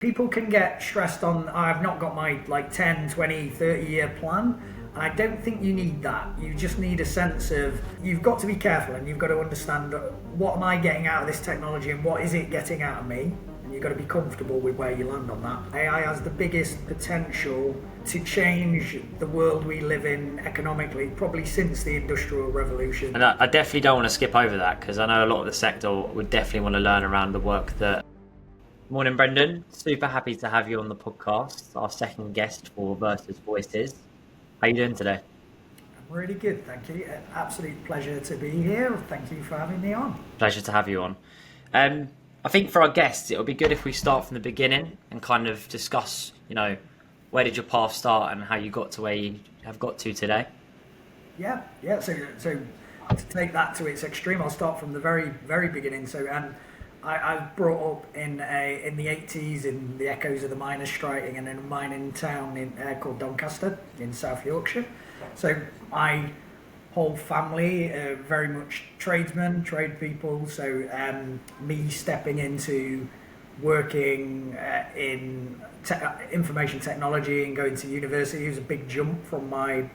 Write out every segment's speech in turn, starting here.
People can get stressed on, I've not got my like 10, 20, 30-year plan. And I don't think you need that. You just need a sense of, you've got to be careful and you've got to understand what am I getting out of this technology and what is it getting out of me. And you've got to be comfortable with where you land on that. AI has the biggest potential to change the world we live in economically, probably since the Industrial Revolution. And I definitely don't want to skip over that because I know a lot of the sector would definitely want to learn around the work that. Morning, Brendan. Super happy to have you on the podcast, our second guest for Versus Voices. How you doing today? I'm really good, thank you. An absolute pleasure to be here. Thank you for having me on. Pleasure to have you on. I think for our guests, it'll be good if we start from the beginning and kind of discuss, where did your path start and how you got to where you have got to today? Yeah. So to take that to its extreme, I'll start from the very, very beginning. So, I was brought up in the 80s in the echoes of the miners' striking and in a mining town called Doncaster in South Yorkshire. So my whole family very much tradesmen, trade people. So me stepping into working in information technology and going to university was a big jump from my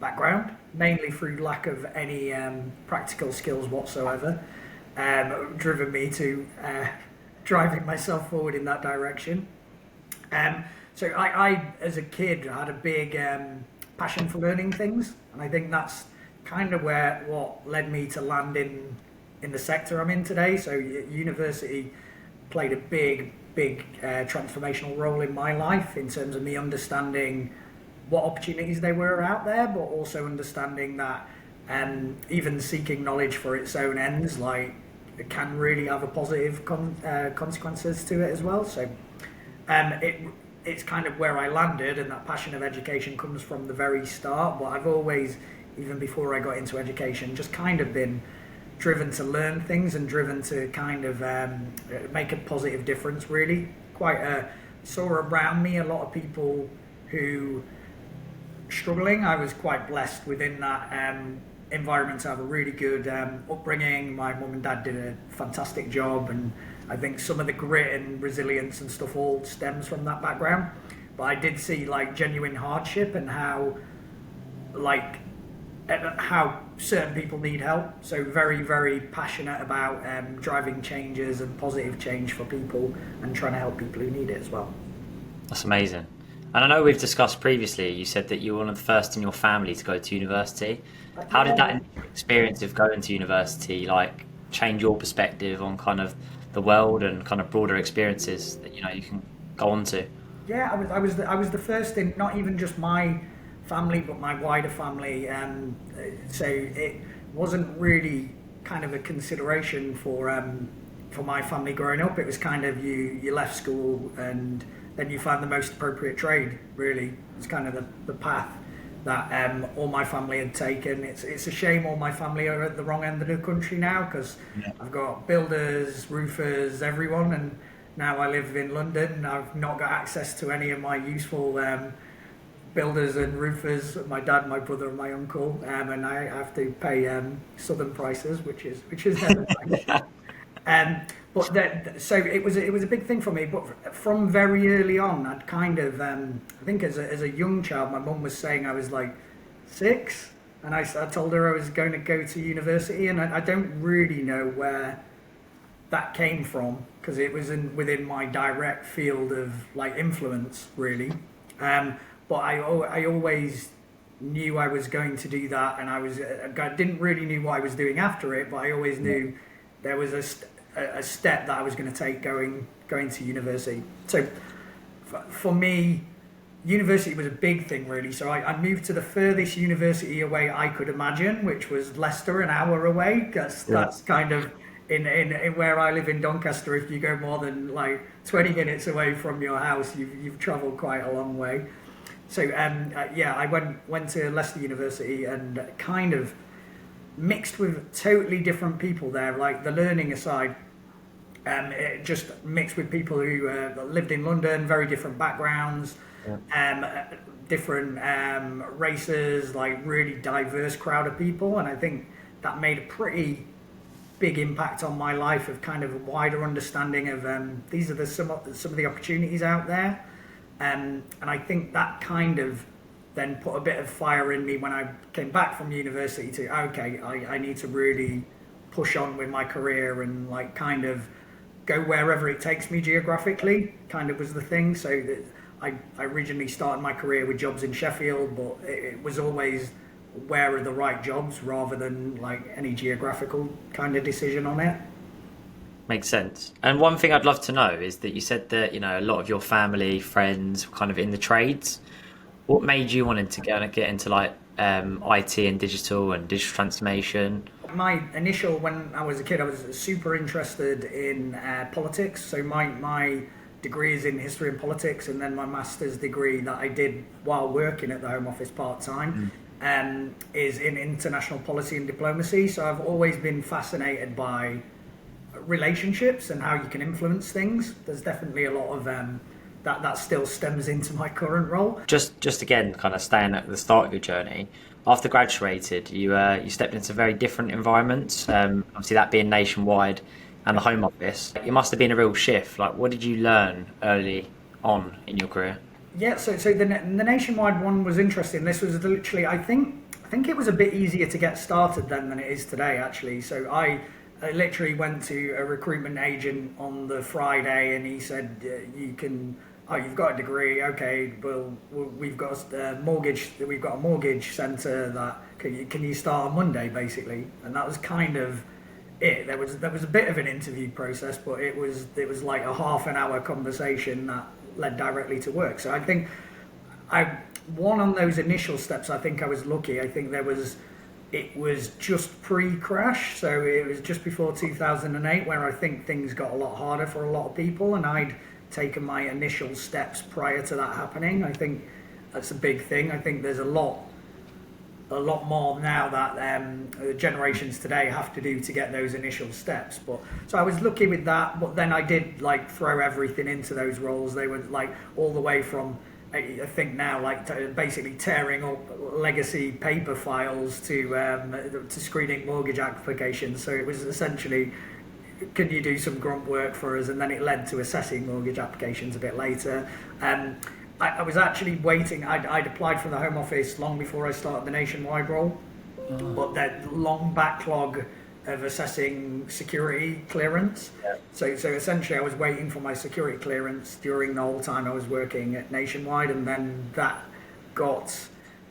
background, mainly through lack of any practical skills whatsoever. Driven me to driving myself forward in that direction. So I, as a kid, had a big passion for learning things, and I think that's kind of what led me to land in the sector I'm in today. So university played a big transformational role in my life in terms of me understanding what opportunities there were out there, but also understanding that even seeking knowledge for its own ends, like, it can really have a positive consequences to it as well. So it's kind of where I landed, and that passion of education comes from the very start. But I've always, even before I got into education, just kind of been driven to learn things and driven to kind of make a positive difference, really. Saw around me a lot of people who struggling. I was quite blessed within that environment to have a really good upbringing. My mum and dad did a fantastic job, and I think some of the grit and resilience and stuff all stems from that background. But I did see like genuine hardship and how certain people need help. So very, very passionate about driving changes and positive change for people and trying to help people who need it as well. That's amazing. And I know we've discussed previously, you said that you were one of the first in your family to go to university. How did that experience of going to university change your perspective on kind of the world and kind of broader experiences that you can go on to? Yeah, I was the first in not even just my family but my wider family, so it wasn't really kind of a consideration for my family growing up. It was kind of you left school and then you found the most appropriate trade. Really, it's kind of the path that all my family had taken. It's a shame all my family are at the wrong end of the country now, because I've got builders, roofers, everyone, and now I live in London. I've not got access to any of my useful builders and roofers. My dad, my brother, and my uncle, and I have to pay southern prices, which is never nice. So it was a big thing for me. But from very early on, I'd kind of I think as a young child, my mum was saying I was like 6, and I told her I was going to go to university, and I don't really know where that came from, because it was within my direct field of influence, really. But I always knew I was going to do that, and I didn't really knew what I was doing after it, but I always knew there was a step that I was going to take going to university. So for me, university was a big thing, really. So I moved to the furthest university away I could imagine, which was Leicester, an hour away. That's kind of in where I live in Doncaster. If you go more than 20 minutes away from your house, you've travelled quite a long way. So I went to Leicester University and kind of mixed with totally different people there. Like the learning aside, it just mixed with people who lived in London, very different backgrounds, different races, really diverse crowd of people, and I think that made a pretty big impact on my life of kind of a wider understanding of these are some of the opportunities out there. And I think that kind of then put a bit of fire in me when I came back from university to, okay, I need to really push on with my career and like kind of go wherever it takes me geographically, kind of was the thing. So that I originally started my career with jobs in Sheffield, but it was always where are the right jobs rather than like any geographical kind of decision on it. Makes sense. And one thing I'd love to know is that you said that, a lot of your family, friends were kind of in the trades. What made you wanting to get into like IT and digital transformation? My initial, when I was a kid, I was super interested in politics. So my degree is in history and politics, and then my master's degree that I did while working at the Home Office part time is in international policy and diplomacy. So I've always been fascinated by relationships and how you can influence things. There's definitely a lot of that still stems into my current role. Just again, kind of staying at the start of your journey. After graduated, you stepped into very different environments. Obviously, that being nationwide and the Home Office, it must have been a real shift. Like, what did you learn early on in your career? Yeah, so the nationwide one was interesting. This was literally, I think it was a bit easier to get started then than it is today, actually. So I literally went to a recruitment agent on the Friday, and he said, "You can. Oh, you've got a degree. Okay, well, we've got a mortgage centre that can you start on Monday, basically." And that was kind of it. There was a bit of an interview process, but it was like a half an hour conversation that led directly to work. So I think one on those initial steps. I think I was lucky. I think it was just pre-crash, so it was just before 2008 where I think things got a lot harder for a lot of people, and I'd taken my initial steps prior to that happening. I think that's a big thing. I think there's a lot more now that generations today have to do to get those initial steps. But so I was lucky with that, but then I did like throw everything into those roles. They were like all the way from I think now like basically tearing up legacy paper files to screening mortgage applications. So it was essentially, can you do some grunt work for us? And then it led to assessing mortgage applications a bit later. I was actually waiting. I'd applied for the Home Office long before I started the nationwide role, but that long backlog of assessing security clearance. Yeah. So essentially I was waiting for my security clearance during the whole time I was working at Nationwide, and then that got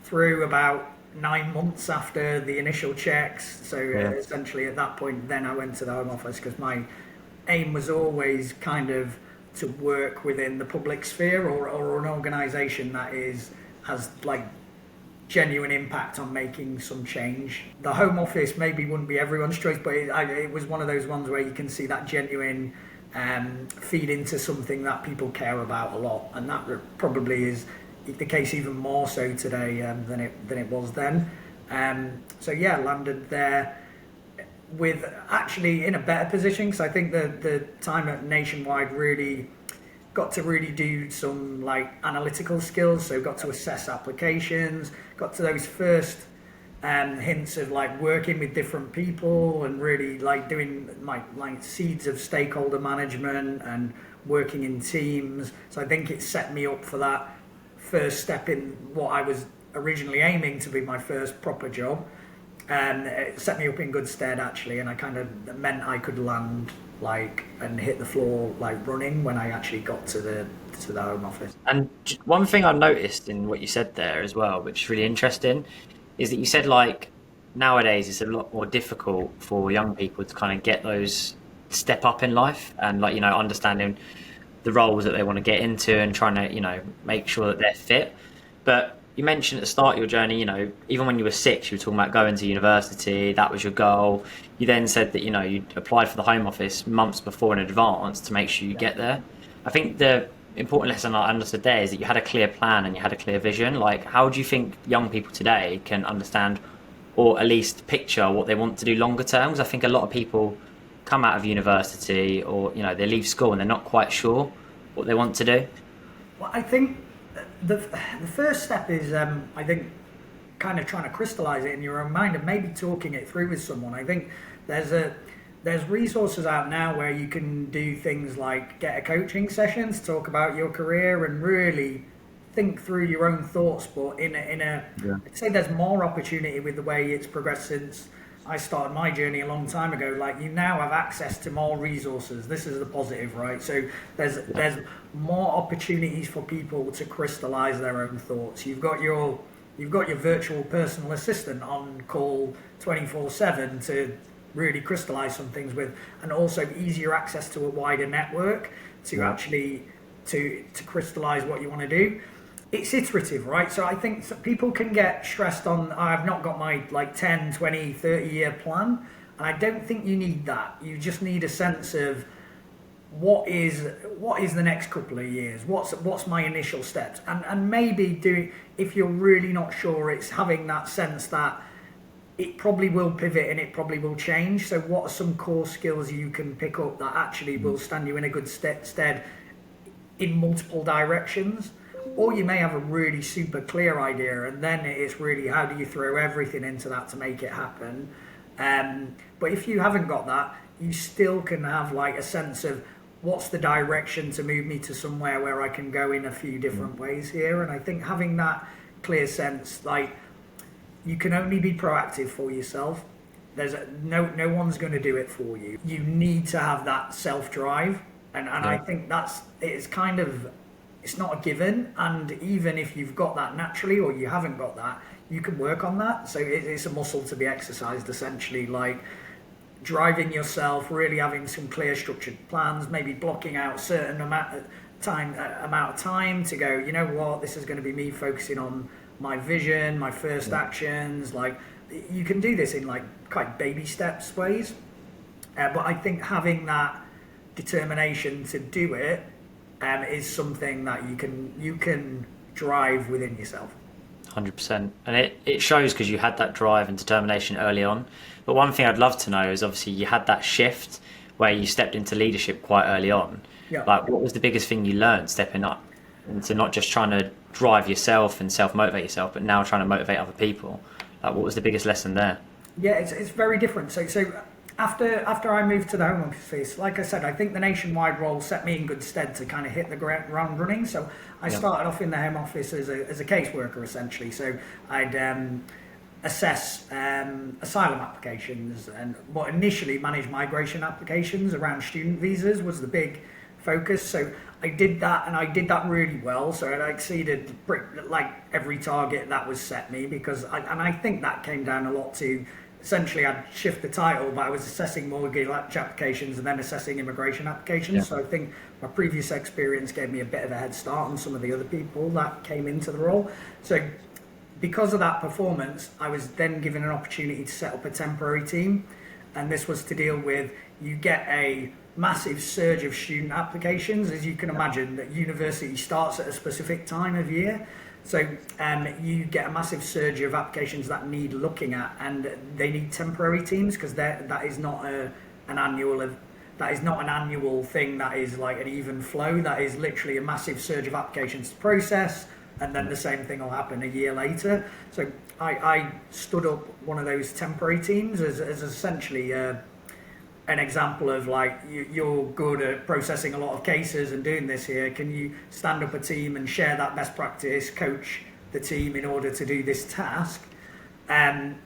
through about 9 months after the initial checks. So essentially at that point then I went to the Home Office, because my aim was always kind of to work within the public sphere or an organisation that has like genuine impact on making some change. The Home Office maybe wouldn't be everyone's choice, but it was one of those ones where you can see that genuine feed into something that people care about a lot, and that probably is the case even more so today than it was then. So yeah, landed there with actually in a better position, because I think the time at Nationwide really got to really do some like analytical skills, so got to assess applications, got to those first hints of like working with different people and really like doing like seeds of stakeholder management and working in teams. So I think it set me up for that first step in what I was originally aiming to be my first proper job, and it set me up in good stead actually, and I kind of meant I could land like and hit the floor like running when I actually got to the Home Office. And one thing I noticed in what you said there as well, which is really interesting, is that you said like nowadays it's a lot more difficult for young people to kind of get those step up in life and like understanding the roles that they want to get into and trying to make sure that they're fit. But you mentioned at the start of your journey, even when you were 6, you were talking about going to university, that was your goal. You then said that, you applied for the Home Office months before in advance to make sure you get there. I think the important lesson I understood there is that you had a clear plan and you had a clear vision. Like, how do you think young people today can understand or at least picture what they want to do longer term? Because I think a lot of people come out of university or, they leave school and they're not quite sure what they want to do. Well, I think the first step is, I think, kind of trying to crystallize it in your own mind and maybe talking it through with someone. I think there's there's resources out now where you can do things like get a coaching session to talk about your career and really think through your own thoughts. But Yeah. I'd say there's more opportunity with the way it's progressed since I started my journey a long time ago. Like, you now have access to more resources. This is the positive, right? So there's more opportunities for people to crystallize their own thoughts. You've got your virtual personal assistant on call 24/7 to really crystallize some things with, and also easier access to a wider network to actually to crystallize what you want to do. It's iterative, right? So I think people can get stressed on, I've not got my like 10, 20, 30-year plan. And I don't think you need that. You just need a sense of what is the next couple of years? What's my initial steps? And maybe doing, if you're really not sure, it's having that sense that it probably will pivot and it probably will change. So what are some core skills you can pick up that actually will stand you in a good stead in multiple directions? Or you may have a really super clear idea, and then it's really how do you throw everything into that to make it happen. But if you haven't got that, you still can have like a sense of what's the direction to move me to somewhere where I can go in a few different ways here. And I think having that clear sense, like, you can only be proactive for yourself. No one's going to do it for you. You need to have that self drive, and I think it's not a given. And even if you've got that naturally or you haven't got that, you can work on that. So it's a muscle to be exercised, essentially, like driving yourself, really having some clear structured plans, maybe blocking out certain amount of time to go, you know what, this is going to be me focusing on my vision, my first actions. Like, you can do this in like quite baby steps ways, but I think having that determination to do it is something that you can drive within yourself. 100%. And it shows because you had that drive and determination early on. But one thing I'd love to know is, obviously you had that shift where you stepped into leadership quite early on. Yeah. Like, what was the biggest thing you learned stepping up into not just trying to drive yourself and self-motivate yourself, but now trying to motivate other people? Like, what was the biggest lesson there? Yeah, it's very different. So after I moved to the Home Office, like I said, I think the nationwide role set me in good stead to kind of hit the ground running. So I started off in the Home Office as a caseworker, essentially. So I'd assess asylum applications, but initially manage migration applications around student visas was the big focus. So I did that, and I did that really well. So I exceeded like every target that was set me, because I think that came down a lot to, essentially, I'd shift the title, but I was assessing mortgage applications and then assessing immigration applications. Yeah. So I think my previous experience gave me a bit of a head start on some of the other people that came into the role. So because of that performance, I was then given an opportunity to set up a temporary team. And this was to deal with, you get a massive surge of student applications. As you can imagine, that university starts at a specific time of year. So you get a massive surge of applications that need looking at, and they need temporary teams, because that is not an annual thing. That is like an even flow. That is literally a massive surge of applications to process, and then the same thing will happen a year later. So I stood up one of those temporary teams as essentially an example of, like, you're good at processing a lot of cases and doing this here. Can you stand up a team and share that best practice, coach the team in order to do this task? And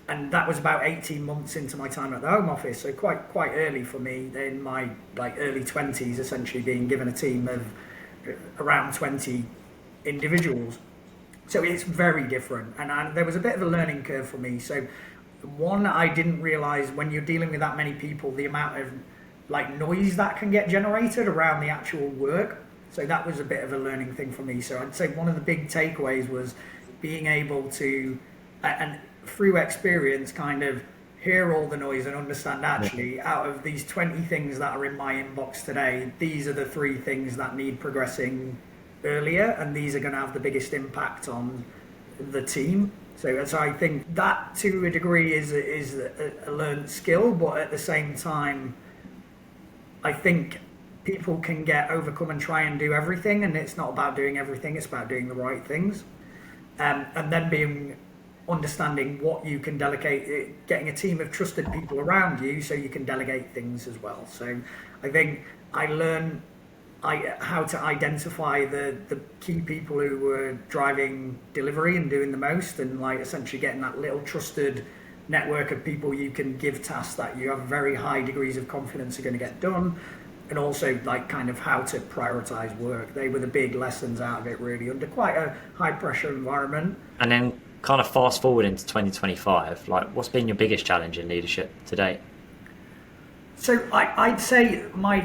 that was about 18 months into my time at the Home Office, so quite early for me, in my like early 20s, essentially being given a team of around 20 individuals. So it's very different, and there was a bit of a learning curve for me. So one, I didn't realize, when you're dealing with that many people, the amount of like noise that can get generated around the actual work. So that was a bit of a learning thing for me. So I'd say one of the big takeaways was being able to, and through experience, kind of hear all the noise and understand, actually, out of these 20 things that are in my inbox today, these are the 3 things that need progressing earlier, and these are going to have the biggest impact on the team. So I think that, to a degree, is a learned skill, but at the same time, I think people can get overcome and try and do everything, and it's not about doing everything, it's about doing the right things. And then being understanding what you can delegate, getting a team of trusted people around you so you can delegate things as well. So I think I learned how to identify the key people who were driving delivery and doing the most, and like essentially getting that little trusted network of people you can give tasks that you have very high degrees of confidence are going to get done, and also like kind of how to prioritize work. They were the big lessons out of it, really, under quite a high pressure environment. And then kind of fast forward into 2025, like what's been your biggest challenge in leadership to date? So I'd say my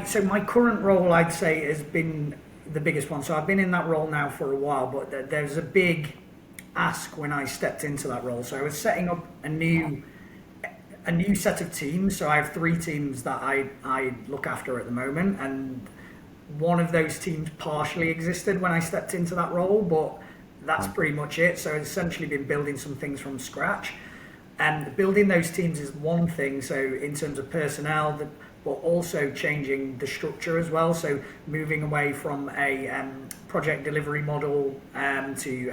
current role, I'd say, has been the biggest one. So I've been in that role now for a while, but there's a big ask when I stepped into that role. So I was setting up a new set of teams. So I have 3 teams that I look after at the moment, and one of those teams partially existed when I stepped into that role, but that's pretty much it. So I've essentially been building some things from scratch. And building those teams is one thing, so in terms of personnel, but also changing the structure as well. So moving away from a project delivery model to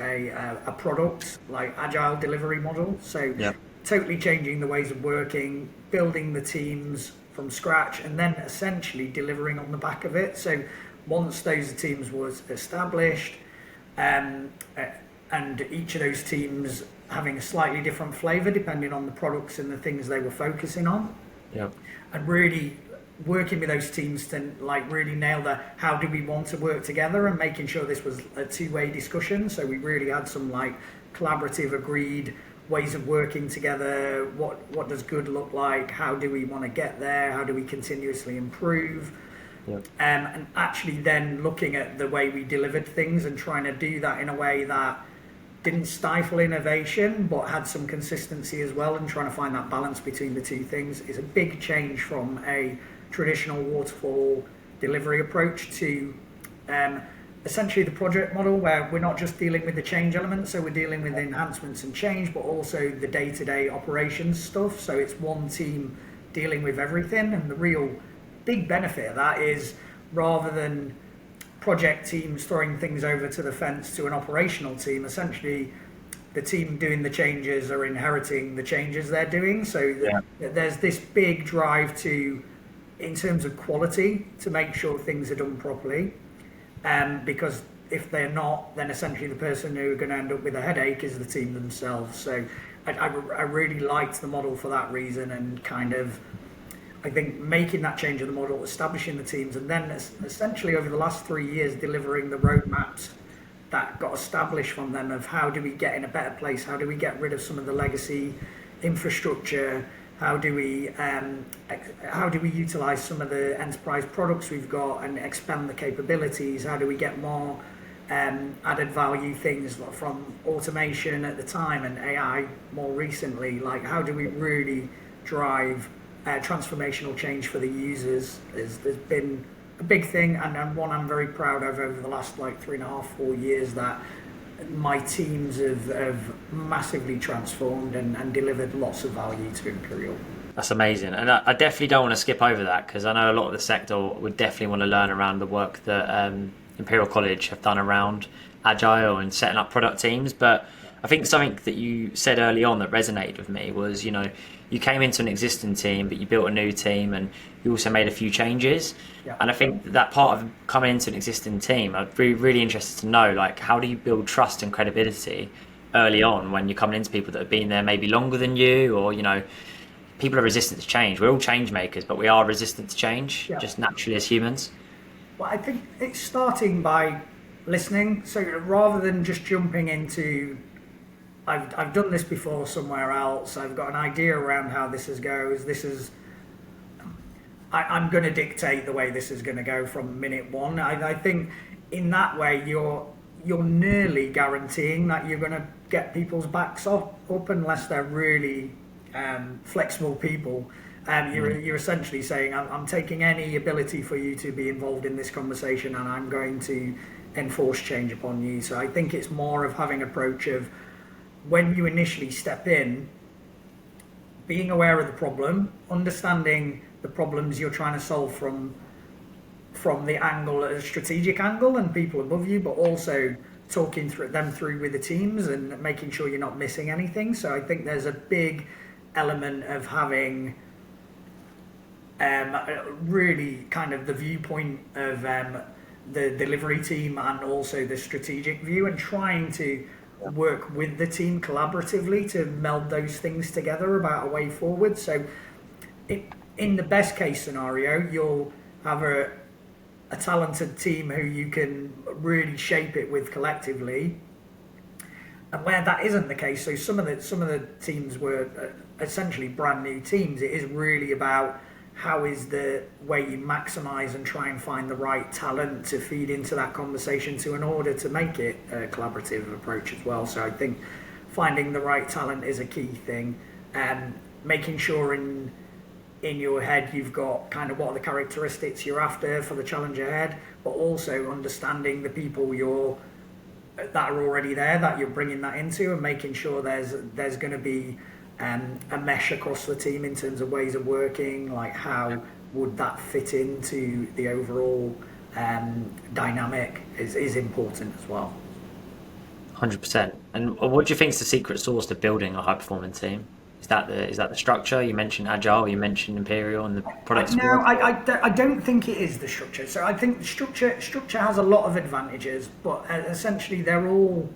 a product, like agile delivery model. So totally changing the ways of working, building the teams from scratch, and then essentially delivering on the back of it. So once those teams was established, and each of those teams having a slightly different flavour depending on the products and the things they were focusing on. Yep. And really working with those teams to like really nail the how do we want to work together, and making sure this was a two-way discussion. So we really had some like collaborative agreed ways of working together. What does good look like? How do we want to get there? How do we continuously improve? Yep. And actually then looking at the way we delivered things and trying to do that in a way that didn't stifle innovation but had some consistency as well, and trying to find that balance between the two things is a big change from a traditional waterfall delivery approach to essentially the project model, where we're not just dealing with the change elements, so we're dealing with enhancements and change, but also the day-to-day operations stuff. So it's one team dealing with everything, and the real big benefit of that is, rather than project teams throwing things over to the fence to an operational team, essentially the team doing the changes are inheriting the changes they're doing. So there's this big drive to, in terms of quality, to make sure things are done properly. Because if they're not, then essentially the person who are going to end up with a headache is the team themselves. So I really liked the model for that reason, and kind of, I think, making that change in the model, establishing the teams, and then essentially over the last 3 years delivering the roadmaps that got established from them of how do we get in a better place, how do we get rid of some of the legacy infrastructure, how do we utilize some of the enterprise products we've got and expand the capabilities, how do we get more added value things from automation at the time and AI more recently, like how do we really drive transformational change for the users. There's been a big thing, and one I'm very proud of over the last like 3.5-4 years, that my teams have massively transformed and delivered lots of value to Imperial. That's amazing, and I definitely don't want to skip over that, because I know a lot of the sector would definitely want to learn around the work that Imperial College have done around agile and setting up product teams. But I think something that you said early on that resonated with me was, you know, you came into an existing team, but you built a new team, and you also made a few changes. Yeah. And I think that part of coming into an existing team, I'd be really interested to know, like, how do you build trust and credibility early on when you're coming into people that have been there maybe longer than you, or, you know, people are resistant to change. We're all change makers, but we are resistant to change, just naturally as humans. Well, I think it's starting by listening. So rather than just jumping into, I've done this before somewhere else, I've got an idea around how this goes, I'm going to dictate the way this is going to go from minute one. I think in that way you're nearly guaranteeing that you're going to get people's backs up unless they're really flexible people. You're essentially saying, I'm taking any ability for you to be involved in this conversation, and I'm going to enforce change upon you. So I think it's more of having an approach of, when you initially step in, being aware of the problem, understanding the problems you're trying to solve from the angle, a strategic angle, and people above you, but also talking through with the teams and making sure you're not missing anything. So I think there's a big element of having really kind of the viewpoint of the delivery team and also the strategic view, and trying to work with the team collaboratively to meld those things together about a way forward. So in the best case scenario, you'll have a talented team who you can really shape it with collectively. And where that isn't the case, so some of the teams were essentially brand new teams. It is really about how is the way you maximize and try and find the right talent to feed into that conversation in order to make it a collaborative approach as well. So I think finding the right talent is a key thing, and making sure in your head you've got kind of what are the characteristics you're after for the challenge ahead, but also understanding the people that are already there, that you're bringing that into, and making sure there's going to be a mesh across the team in terms of ways of working, like how would that fit into the overall dynamic is important as well. 100%. And what do you think is the secret sauce to building a high performing team? Is that the structure? You mentioned Agile, you mentioned Imperial and the product. No, I don't think it is the structure. So I think structure has a lot of advantages, but essentially they're all.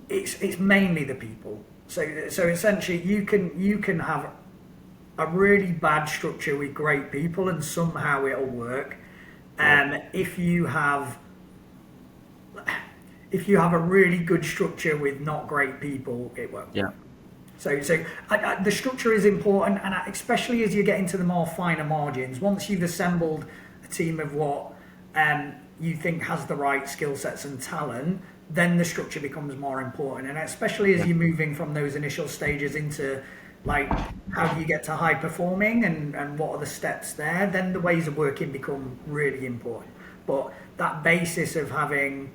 It's mainly the people. So essentially you can have a really bad structure with great people and somehow it'll work. If you have a really good structure with not great people, it won't. Yeah. So the structure is important, and especially as you get into the more finer margins. Once you've assembled a team of what you think has the right skill sets and talent, then the structure becomes more important. And especially as you're moving from those initial stages into like how do you get to high performing and what are the steps there, then the ways of working become really important. But that basis of having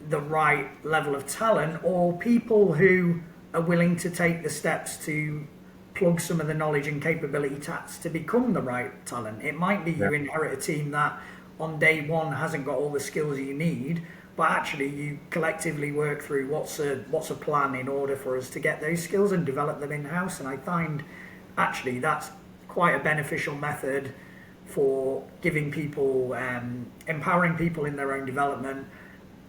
the right level of talent, or people who are willing to take the steps to plug some of the knowledge and capability tasks to become the right talent. It might be you inherit a team that on day one hasn't got all the skills you need, but actually you collectively work through what's a plan in order for us to get those skills and develop them in-house. And I find actually that's quite a beneficial method for giving people, empowering people in their own development,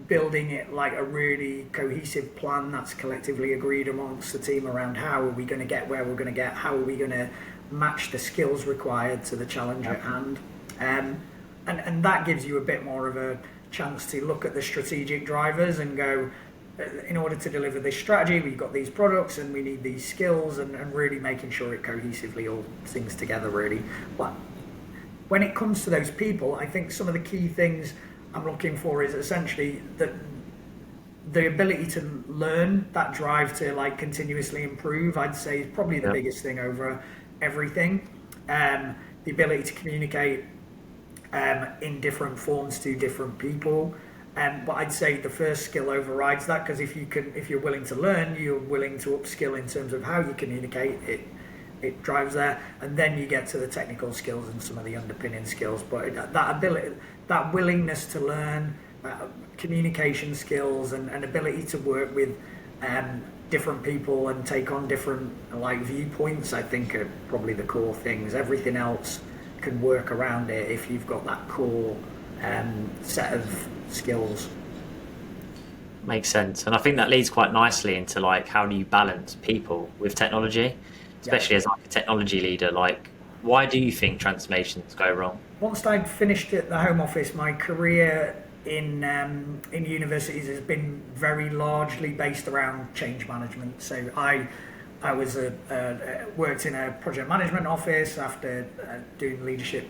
building it like a really cohesive plan that's collectively agreed amongst the team around how are we going to get where we're going to get, how are we going to match the skills required to the challenge at hand. And that gives you a bit more of a chance to look at the strategic drivers and go, in order to deliver this strategy, we've got these products and we need these skills, and really making sure it cohesively all sings together really. But when it comes to those people, I think some of the key things I'm looking for is essentially the ability to learn, that drive to like continuously improve, I'd say is probably the biggest thing over everything. The ability to communicate in different forms to different people. But I'd say the first skill overrides that, because if you're willing to learn, you're willing to upskill in terms of how you communicate. It drives there, and then you get to the technical skills and some of the underpinning skills. But that ability, that willingness to learn, communication skills, and ability to work with different people and take on different like viewpoints, I think are probably the core things. Everything else can work around it if you've got that core set of skills. Makes sense. And I think that leads quite nicely into like how do you balance people with technology, especially as like a technology leader. Like, why do you think transformations go wrong? Once I'd finished at the Home Office, my career in universities has been very largely based around change management. So I was worked in a project management office after doing leadership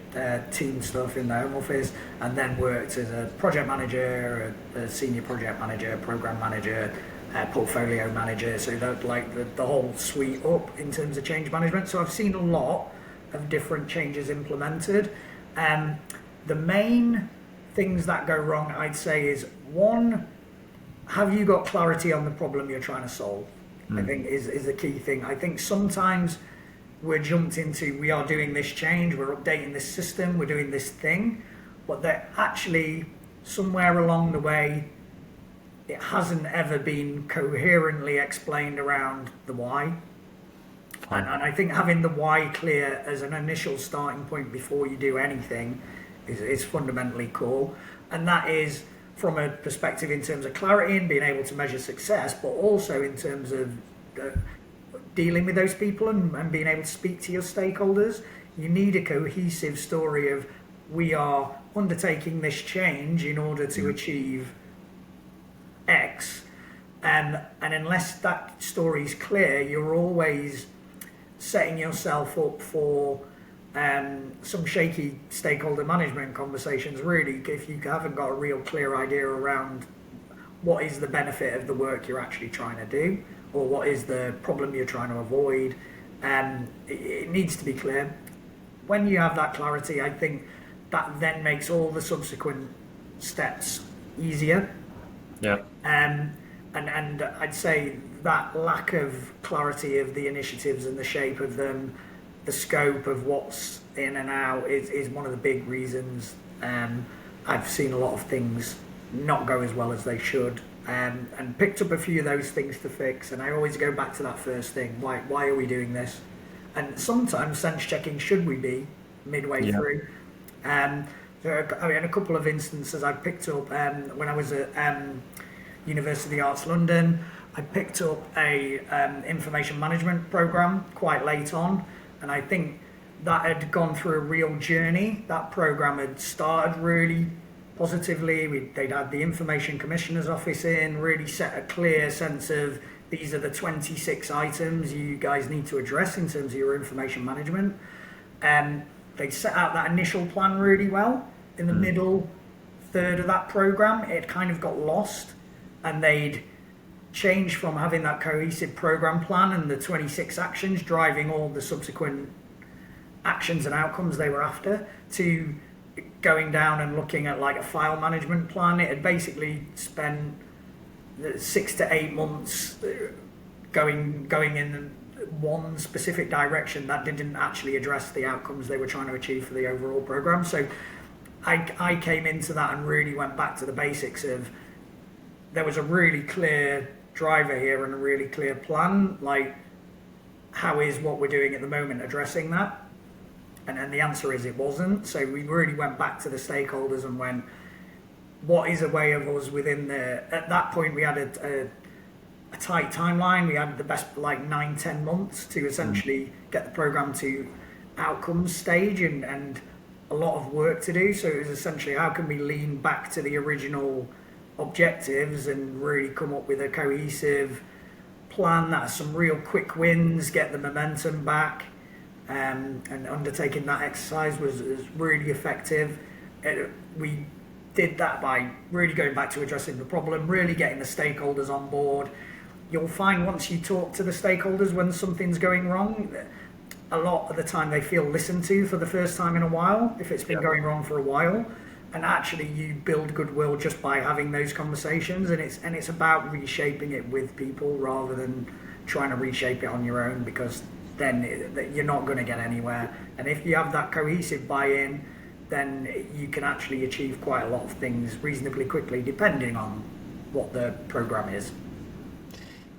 team stuff in the Home Office, and then worked as a project manager, a senior project manager, program manager, portfolio manager. So that like the whole suite up in terms of change management. So I've seen a lot of different changes implemented. The main things that go wrong, I'd say, is one, have you got clarity on the problem you're trying to solve? I think is the key thing. I think sometimes we're jumped into, we are doing this change, we're updating this system, we're doing this thing, but they're actually somewhere along the way, it hasn't ever been coherently explained around the why. And I think having the why clear as an initial starting point before you do anything is fundamentally core. And that is from a perspective in terms of clarity and being able to measure success, but also in terms of dealing with those people and being able to speak to your stakeholders. You need a cohesive story of, we are undertaking this change in order to achieve X. And unless that story is clear, you're always setting yourself up for some shaky stakeholder management conversations, really, if you haven't got a real clear idea around what is the benefit of the work you're actually trying to do, or what is the problem you're trying to avoid. It needs to be clear. When you have that clarity, I think that then makes all the subsequent steps easier. Yeah. And I'd say that lack of clarity of the initiatives and the shape of them, the scope of what's in and out, is one of the big reasons I've seen a lot of things not go as well as they should, and picked up a few of those things to fix. And I always go back to that first thing: why are we doing this? And sometimes sense checking should we be midway through. So, I mean, a couple of instances I picked up when I was at University of the Arts London. I picked up a information management program quite late on, and I think that had gone through a real journey. That program had started really positively. They'd had the Information Commissioner's Office in, really set a clear sense of, these are the 26 items you guys need to address in terms of your information management. They'd set out that initial plan really well. In the middle third of that program, it kind of got lost, and they'd changed from having that cohesive program plan and the 26 actions driving all the subsequent actions and outcomes they were after, to going down and looking at like a file management plan. It had basically spent 6 to 8 months going in one specific direction that didn't actually address the outcomes they were trying to achieve for the overall program. So I came into that and really went back to the basics of, there was a really clear driver here and a really clear plan. Like, how is what we're doing at the moment addressing that? And the answer is it wasn't. So we really went back to the stakeholders and went, what is a way of us within at that point we had a tight timeline. We had the best 9-10 months to essentially get the program to outcomes stage, and a lot of work to do. So it was essentially, how can we lean back to the original objectives and really come up with a cohesive plan that has some real quick wins, get the momentum back. And undertaking that exercise was really effective. We did that by really going back to addressing the problem, really getting the stakeholders on board. You'll find once you talk to the stakeholders when something's going wrong, a lot of the time they feel listened to for the first time in a while, if it's been going wrong for a while. And actually you build goodwill just by having those conversations, and it's about reshaping it with people rather than trying to reshape it on your own, because then you're not going to get anywhere. And if you have that cohesive buy-in, then you can actually achieve quite a lot of things reasonably quickly, depending on what the program is.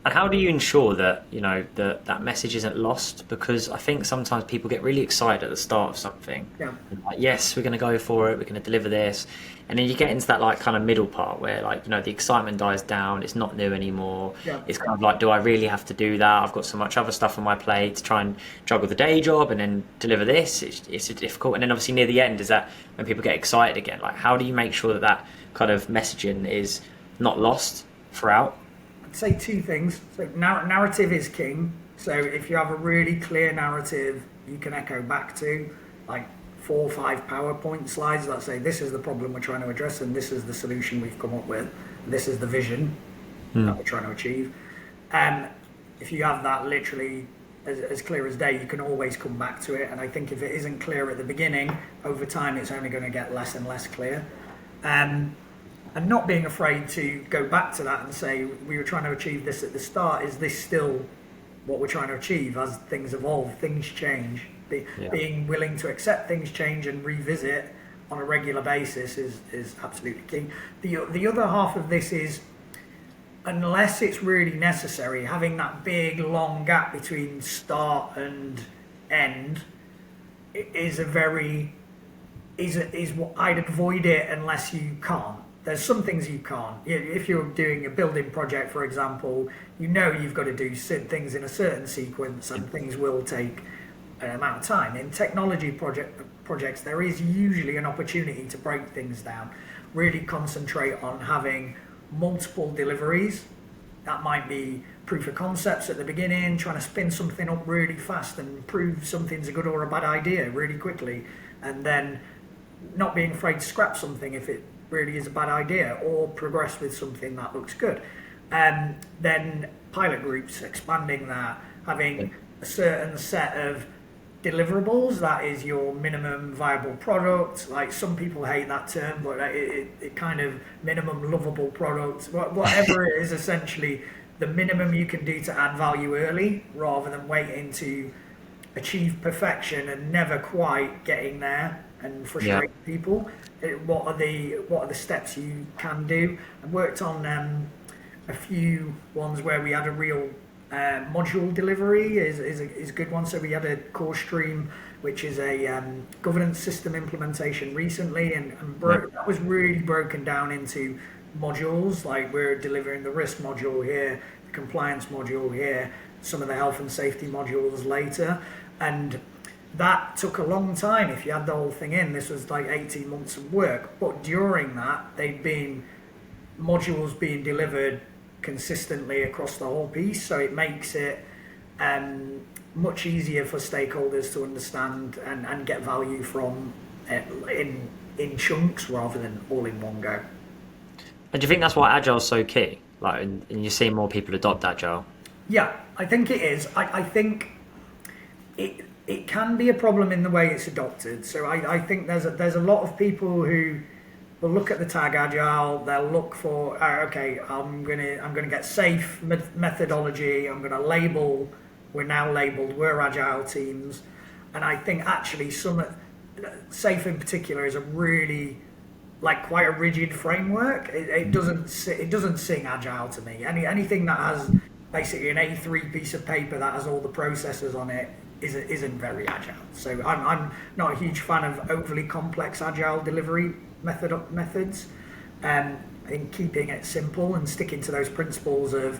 And how do you ensure that, that message isn't lost? Because I think sometimes people get really excited at the start of something. Yeah. Like, yes, we're going to go for it. We're going to deliver this. And then you get into that kind of middle part where the excitement dies down. It's not new anymore. Yeah. It's kind of like, do I really have to do that? I've got so much other stuff on my plate to try and juggle the day job and then deliver this. It's difficult. And then obviously near the end is that when people get excited again, how do you make sure that kind of messaging is not lost throughout? I'd say two things. So narrative is king. So if you have a really clear narrative, you can echo back to 4 or 5 PowerPoint slides that say, this is the problem we're trying to address, and this is the solution we've come up with. This is the vision that we're trying to achieve. And if you have that literally as clear as day, you can always come back to it. And I think if it isn't clear at the beginning, over time it's only going to get less and less clear. And not being afraid to go back to that and say, we were trying to achieve this at the start. Is this still what we're trying to achieve? As things evolve, things change. Being willing to accept things change and revisit on a regular basis is absolutely key. The other half of this is, unless it's really necessary, having that big long gap between start and end is a very is what I'd avoid it unless you can't. There's some things you can't. If you're doing a building project, for example, you've got to do things in a certain sequence, and things will take an amount of time. In technology projects, there is usually an opportunity to break things down, really concentrate on having multiple deliveries. That might be proof of concepts at the beginning, trying to spin something up really fast and prove something's a good or a bad idea really quickly, and then not being afraid to scrap something if it really is a bad idea, or progress with something that looks good. Then pilot groups, expanding that, having a certain set of deliverables, that is your minimum viable product. Like, some people hate that term, but it kind of minimum lovable product, whatever it is, essentially the minimum you can do to add value early, rather than waiting to achieve perfection and never quite getting there and frustrate people. What are the steps you can do? I worked on a few ones where we had a real module delivery is a good one. So we had a core stream, which is a governance system implementation recently, and that was really broken down into modules. Like, we're delivering the risk module here, the compliance module here, some of the health and safety modules later, and that took a long time. If you had the whole thing in, this was like 18 months of work. But during that, they'd been modules being delivered consistently across the whole piece, so it makes it much easier for stakeholders to understand and get value from in chunks rather than all in one go. And do you think that's why Agile's so key? Like, and you're seeing more people adopt Agile? Yeah, I think it is. I think it can be a problem in the way it's adopted. So I think there's a lot of people who will look at the tag Agile. They'll look for, okay, I'm gonna get safe methodology. I'm gonna label. We're now labeled. We're Agile teams, and I think actually safe in particular is a really quite a rigid framework. It doesn't sing Agile to me. Anything that has basically an A3 piece of paper that has all the processes on it isn't very Agile. So I'm not a huge fan of overly complex Agile delivery methods. I think keeping it simple and sticking to those principles of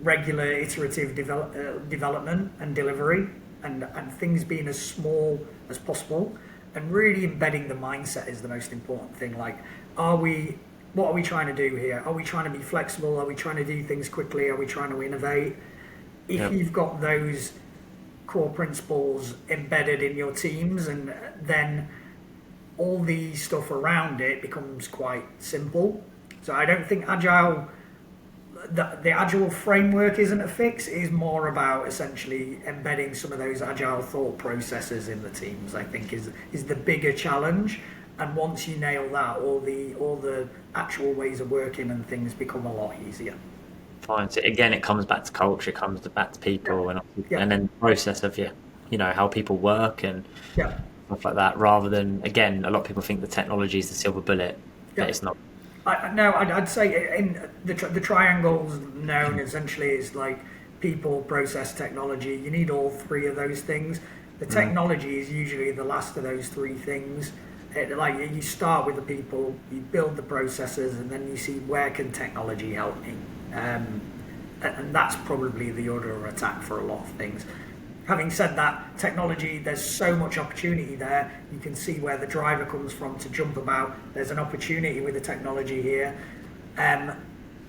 regular iterative development and delivery, and things being as small as possible, and really embedding the mindset is the most important thing. Like, what are we trying to do here? Are we trying to be flexible? Are we trying to do things quickly? Are we trying to innovate? If you've got those core principles embedded in your teams, and then all the stuff around it becomes quite simple. So I don't think Agile, the Agile framework isn't a fix. It is more about essentially embedding some of those Agile thought processes in the teams, I think is the bigger challenge. And once you nail that, all the actual ways of working and things become a lot easier. Fine. So again, it comes back to culture, it comes back to people, and then the process of how people work and stuff like that. Rather than, again, a lot of people think the technology is the silver bullet, but it's not. I'd say in the triangle's known essentially as like people, process, technology. You need all three of those things. The technology is usually the last of those three things. You start with the people, you build the processes, and then you see where can technology help me. And that's probably the order of attack for a lot of things. Having said that, technology, there's so much opportunity there. You can see where the driver comes from to jump about. There's an opportunity with the technology here, and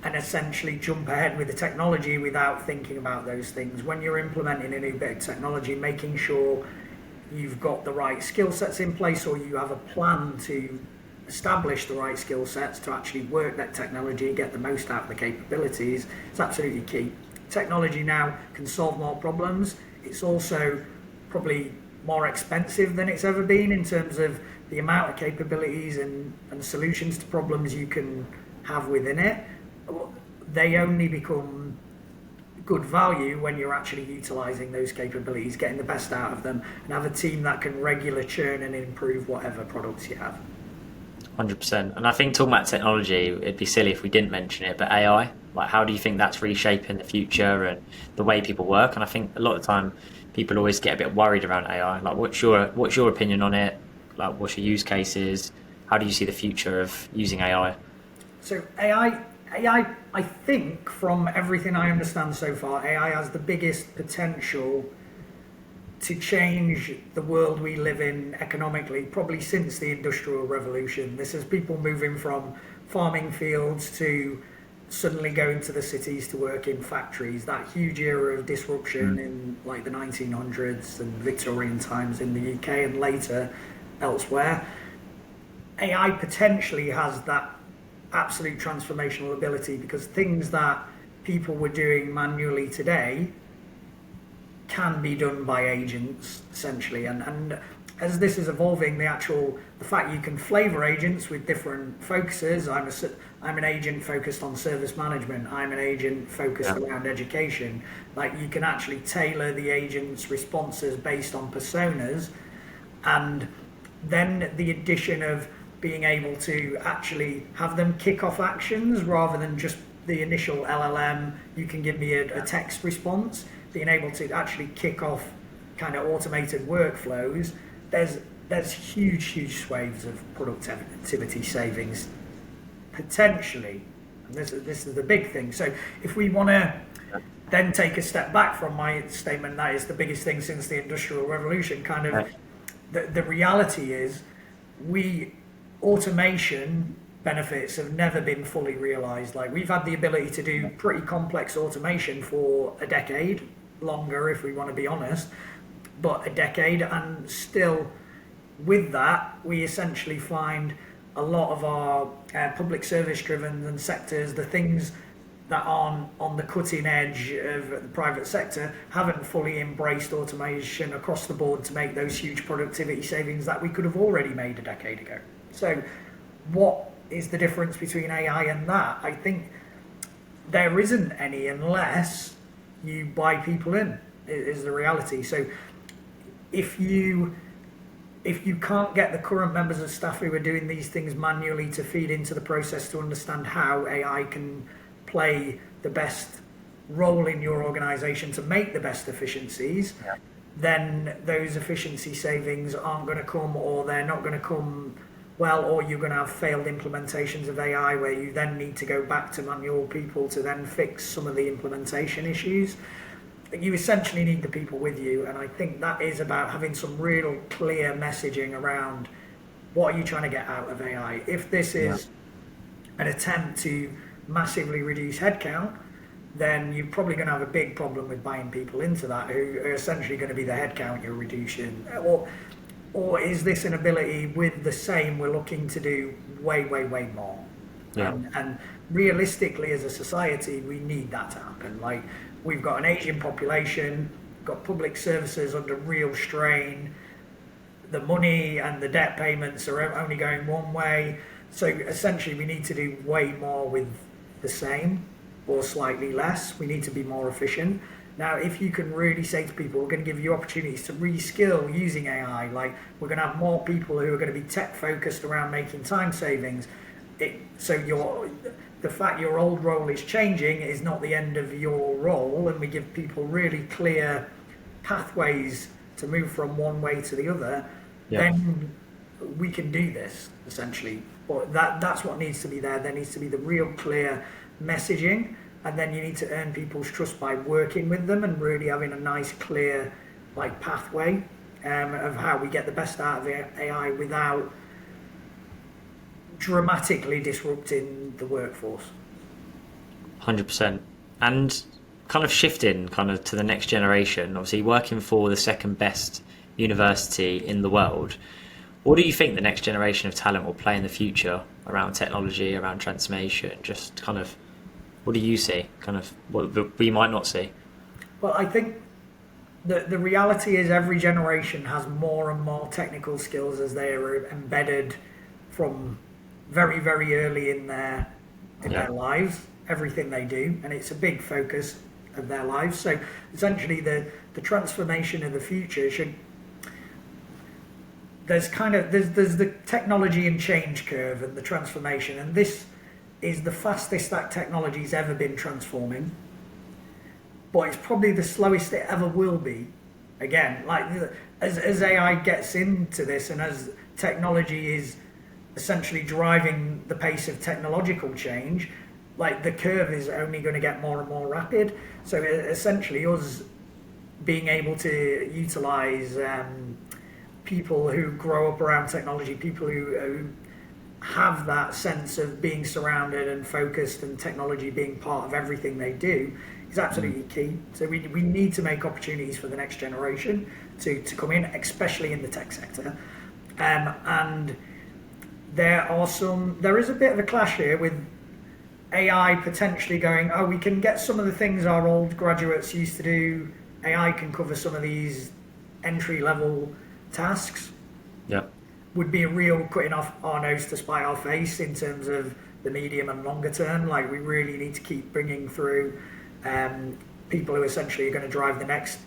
essentially jump ahead with the technology without thinking about those things. When you're implementing a new bit of technology, making sure you've got the right skill sets in place, or you have a plan to establish the right skill sets to actually work that technology, get the most out of the capabilities, it's absolutely key. Technology now can solve more problems. It's also probably more expensive than it's ever been in terms of the amount of capabilities and solutions to problems you can have within it. They only become good value when you're actually utilizing those capabilities, getting the best out of them, and have a team that can regular churn and improve whatever products you have. 100%. And I think talking about technology, it'd be silly if we didn't mention it, but AI, like how do you think that's reshaping the future and the way people work? And I think a lot of the time people always get a bit worried around AI. Like what's your opinion on it? Like what's your use cases? How do you see the future of using AI? So AI, I think from everything I understand so far, AI has the biggest potential to change the world we live in economically, probably since the Industrial Revolution. This is people moving from farming fields to suddenly going to the cities to work in factories. That huge era of disruption in like the 1900s and Victorian times in the UK and later elsewhere. AI potentially has that absolute transformational ability, because things that people were doing manually today can be done by agents essentially, and as this is evolving, the fact you can flavor agents with different focuses. I'm an agent focused on service management, I'm an agent focused around education. Like, you can actually tailor the agent's responses based on personas, and then the addition of being able to actually have them kick off actions rather than just the initial LLM. You can give me a text response, being able to actually kick off kind of automated workflows. There's huge swathes of productivity savings potentially, and this is the big thing. So if we want to then take a step back from my statement that is the biggest thing since the Industrial Revolution, kind of the reality is automation benefits have never been fully realized. Like, we've had the ability to do pretty complex automation for a decade, longer if we want to be honest, but a decade, and still with that we essentially find a lot of our public service driven and sectors, the things that aren't on the cutting edge of the private sector, haven't fully embraced automation across the board to make those huge productivity savings that we could have already made a decade ago. So what is the difference between AI and that? I think there isn't any, unless you buy people in, is the reality. So if you can't get the current members of staff who are doing these things manually to feed into the process to understand how AI can play the best role in your organization to make the best efficiencies, then those efficiency savings aren't going to come, or they're not going to come well, or you're going to have failed implementations of AI where you then need to go back to manual people to then fix some of the implementation issues. You essentially need the people with you, and I think that is about having some real clear messaging around what are you trying to get out of AI. If this is an attempt to massively reduce headcount, then you're probably going to have a big problem with buying people into that who are essentially going to be the headcount you're reducing. Or is this an ability with the same, we're looking to do way more? And realistically, as a society, we need that to happen. Like, we've got an aging population, got public services under real strain, the money and the debt payments are only going one way. So essentially we need to do way more with the same or slightly less. We need to be more efficient. Now, if you can really say to people, we're going to give you opportunities to reskill using AI, like we're going to have more people who are going to be tech focused around making time savings. The fact your old role is changing is not the end of your role, and we give people really clear pathways to move from one way to the other, then we can do this essentially. But that's what needs to be there. There needs to be the real clear messaging, and then you need to earn people's trust by working with them and really having a nice clear pathway of how we get the best out of AI without dramatically disrupting the workforce. 100%. And kind of shifting to the next generation, obviously working for the second best university in the world, what do you think the next generation of talent will play in the future around technology, around transformation? Just what do you see? What we might not see? Well, I think the reality is every generation has more and more technical skills as they are embedded from very, very early in their lives, everything they do, and it's a big focus of their lives. So essentially, the transformation of the future should. There's the technology and change curve and the transformation, and this is the fastest that technology's ever been transforming, but it's probably the slowest it ever will be. Again, like as AI gets into this, and as technology is essentially driving the pace of technological change, like the curve is only going to get more and more rapid. So essentially, us being able to utilize people who grow up around technology, people who have that sense of being surrounded and focused, and technology being part of everything they do, is absolutely key. So we need to make opportunities for the next generation to come in, especially in the tech sector. And there is a bit of a clash here with AI potentially going, oh, we can get some of the things our old graduates used to do. AI can cover some of these entry level tasks. Yeah. Would be a real cutting off our nose to spite our face in terms of the medium and longer term. Like, we really need to keep bringing through people who essentially are going to drive the next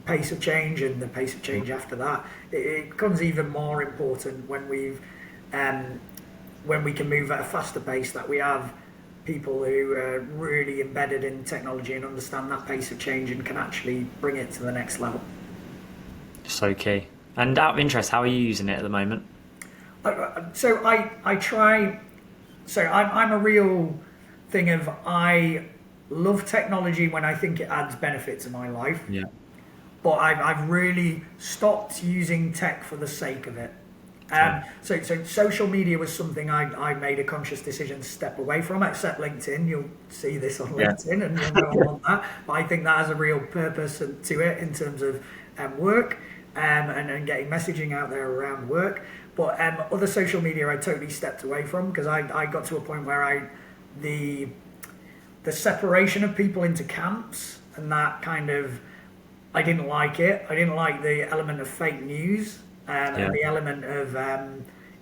pace of change and the pace of change after that. It becomes even more important when we can move at a faster pace, that we have people who are really embedded in technology and understand that pace of change and can actually bring it to the next level. So key. And out of interest, how are you using it at the moment? So I try. So I'm a real thing of, I love technology when I think it adds benefit to my life. Yeah. But I've really stopped using tech for the sake of it. So social media was something I made a conscious decision to step away from, except LinkedIn. You'll see this on LinkedIn, and you'll know I'm on that. But I think that has a real purpose to it in terms of work and getting messaging out there around work. But other social media I totally stepped away from, because I got to a point where the separation of people into camps, and that kind of, I didn't like it. I didn't like the element of fake news. And the element of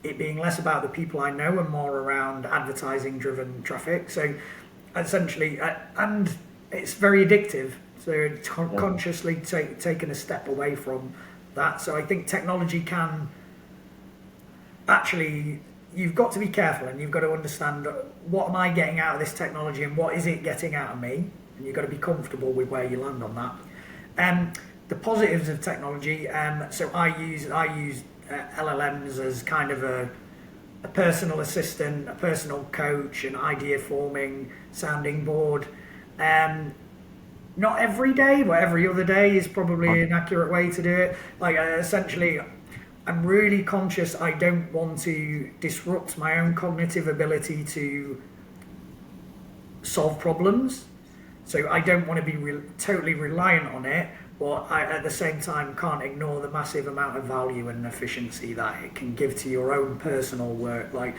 it being less about the people I know and more around advertising-driven traffic. So essentially, and it's very addictive. So it's consciously taken a step away from that. So I think technology can actually, you've got to be careful, and you've got to understand, what am I getting out of this technology and what is it getting out of me? And you've got to be comfortable with where you land on that. The positives of technology, so I use LLMs as kind of a personal assistant, a personal coach, an idea forming sounding board. Not every day, but every other day is probably an accurate way to do it. Like, essentially, I'm really conscious I don't want to disrupt my own cognitive ability to solve problems. So I don't want to be totally reliant on it, but I, at the same time, can't ignore the massive amount of value and efficiency that it can give to your own personal work. Like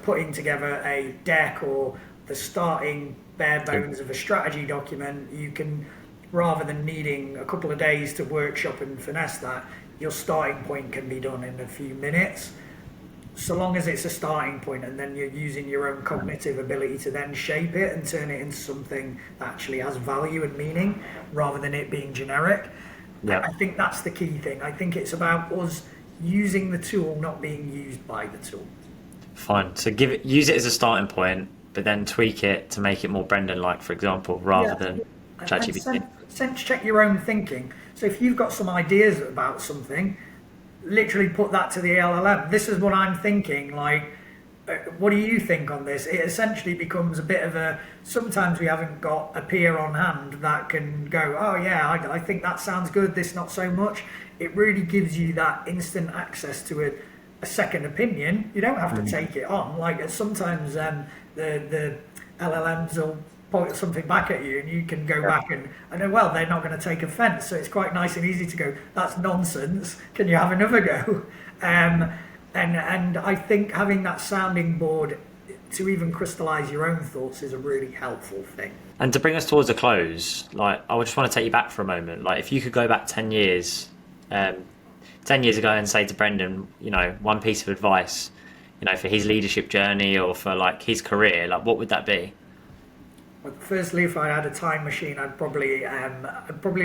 putting together a deck or the starting bare bones of a strategy document, you can, rather than needing a couple of days to workshop and finesse that, your starting point can be done in a few minutes, so long as it's a starting point, and then you're using your own cognitive ability to then shape it and turn it into something that actually has value and meaning, rather than it being generic. I think that's the key thing. I think it's about us using the tool, not being used by the tool. Fine. So use it as a starting point, but then tweak it to make it more Brendan-like, for example, rather than ChatGPT. Sense check your own thinking. So if you've got some ideas about something, literally put that to the LLM. This is what I'm thinking. Like, what do you think on this? It essentially becomes a bit of a, sometimes we haven't got a peer on hand that can go, oh yeah, I think that sounds good, this not so much. It really gives you that instant access to a second opinion. You don't have to take it on. Like, sometimes the LLMs will point something back at you, and you can go back and know, well, they're not going to take offence, so it's quite nice and easy to go, that's nonsense, can you have another go? And I think having that sounding board to even crystallise your own thoughts is a really helpful thing. And to bring us towards a close, like, I just want to take you back for a moment. Like, if you could go back 10 years, 10 years ago, and say to Brendan, one piece of advice, for his leadership journey or for like his career, like, what would that be? Well, firstly, if I had a time machine, I'd probably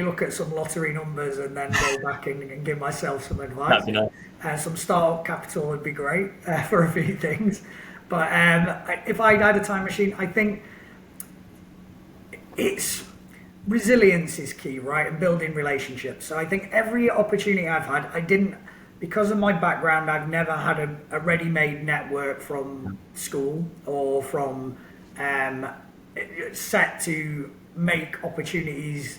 look at some lottery numbers and then go back and give myself some advice. That'd be nice. Some startup capital would be great for a few things. But if I had a time machine, I think it's resilience is key, right? And building relationships. So I think every opportunity I've had, I didn't, because of my background, I've never had a ready-made network from school or from set to make opportunities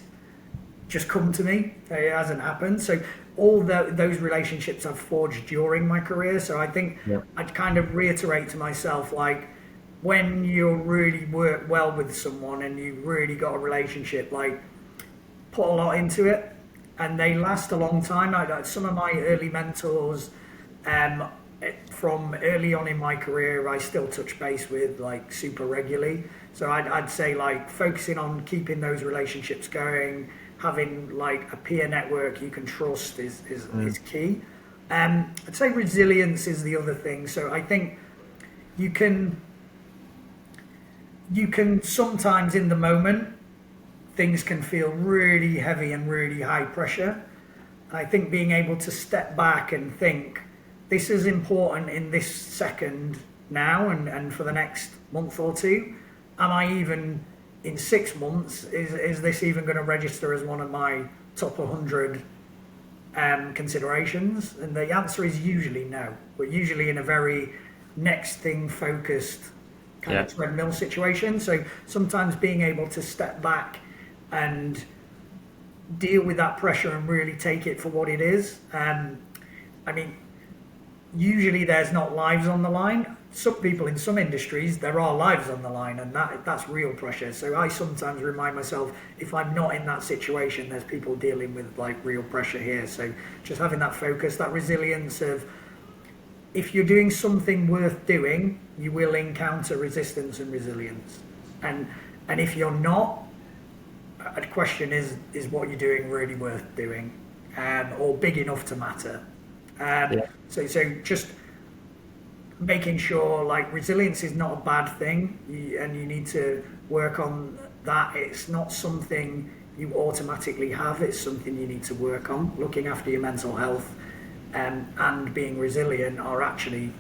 just come to me. It hasn't happened. So all those relationships I've forged during my career. So I think I'd kind of reiterate to myself, like, when you really work well with someone and you really got a relationship, like, put a lot into it, and they last a long time. Some of my early mentors, from early on in my career, I still touch base with, like, super regularly. So I'd say, like, focusing on keeping those relationships going, having, like, a peer network you can trust is key. I'd say resilience is the other thing. So I think you can sometimes, in the moment, things can feel really heavy and really high pressure. I think being able to step back and think, this is important in this second now and for the next month or two. Am I even, in 6 months, is this even going to register as one of my top 100 considerations? And the answer is usually no. We're usually in a very next thing focused kind of treadmill situation. So sometimes being able to step back and deal with that pressure and really take it for what it is. I mean, usually there's not lives on the line. Some people in some industries, there are lives on the line, and that's real pressure. So I sometimes remind myself, if I'm not in that situation, there's people dealing with, like, real pressure here. So just having that focus, that resilience of, if you're doing something worth doing, you will encounter resistance and resilience. And if you're not, the question is what you're doing really worth doing, or big enough to matter? So just making sure, like, resilience is not a bad thing, and you need to work on that. It's not something you automatically have. It's something you need to work on. Looking after your mental health and being resilient are actually,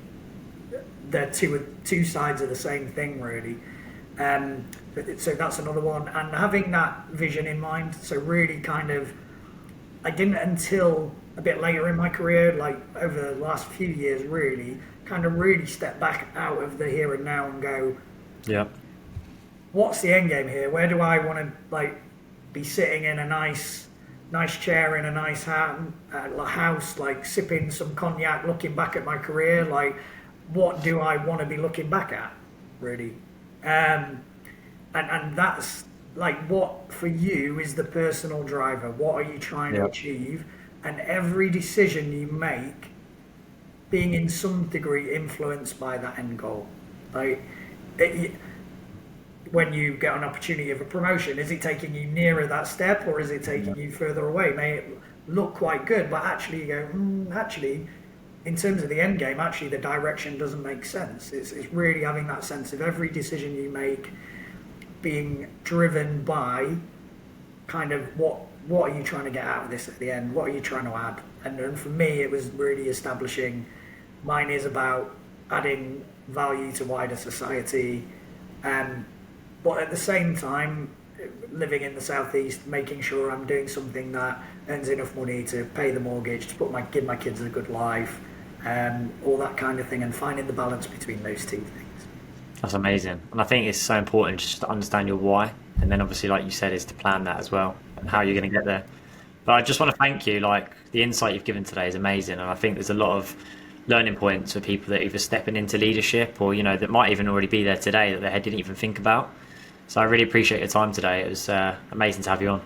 they're two sides of the same thing, really. So that's another one. And having that vision in mind. So really kind of, I didn't until a bit later in my career, like over the last few years, really kind of really step back out of the here and now and go, what's the end game here? Where do I want to, like, be sitting in a nice chair in a nice house, like sipping some cognac, looking back at my career? Like, what do I want to be looking back at, really? And that's, like, what for you is the personal driver. What are you trying to achieve? And every decision you make being in some degree influenced by that end goal. Like, when you get an opportunity of a promotion, is it taking you nearer that step, or is it taking you further away? May it look quite good, but actually you go, actually, in terms of the end game, actually the direction doesn't make sense. It's really having that sense of every decision you make being driven by kind of what are you trying to get out of this at the end? What are you trying to add? And for me, it was really establishing, mine is about adding value to wider society, but at the same time, living in the southeast, making sure I'm doing something that earns enough money to pay the mortgage, to give my kids a good life, all that kind of thing, and finding the balance between those two things. That's amazing. And I think it's so important just to understand your why, and then obviously, like you said, is to plan that as well and how you're going to get there. But I just want to thank you. Like, the insight you've given today is amazing, and I think there's a lot of learning points for people that are either stepping into leadership or, you know, that might even already be there today that they didn't even think about. So I really appreciate your time today. It was amazing to have you on.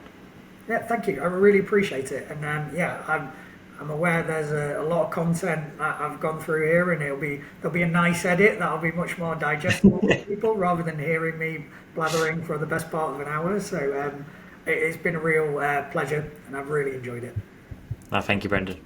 Yeah, thank you. I really appreciate it. And I'm aware there's a lot of content that I've gone through here, and there'll be a nice edit that'll be much more digestible for people rather than hearing me blathering for the best part of an hour. So it's been a real pleasure, and I've really enjoyed it. Thank you, Brendan.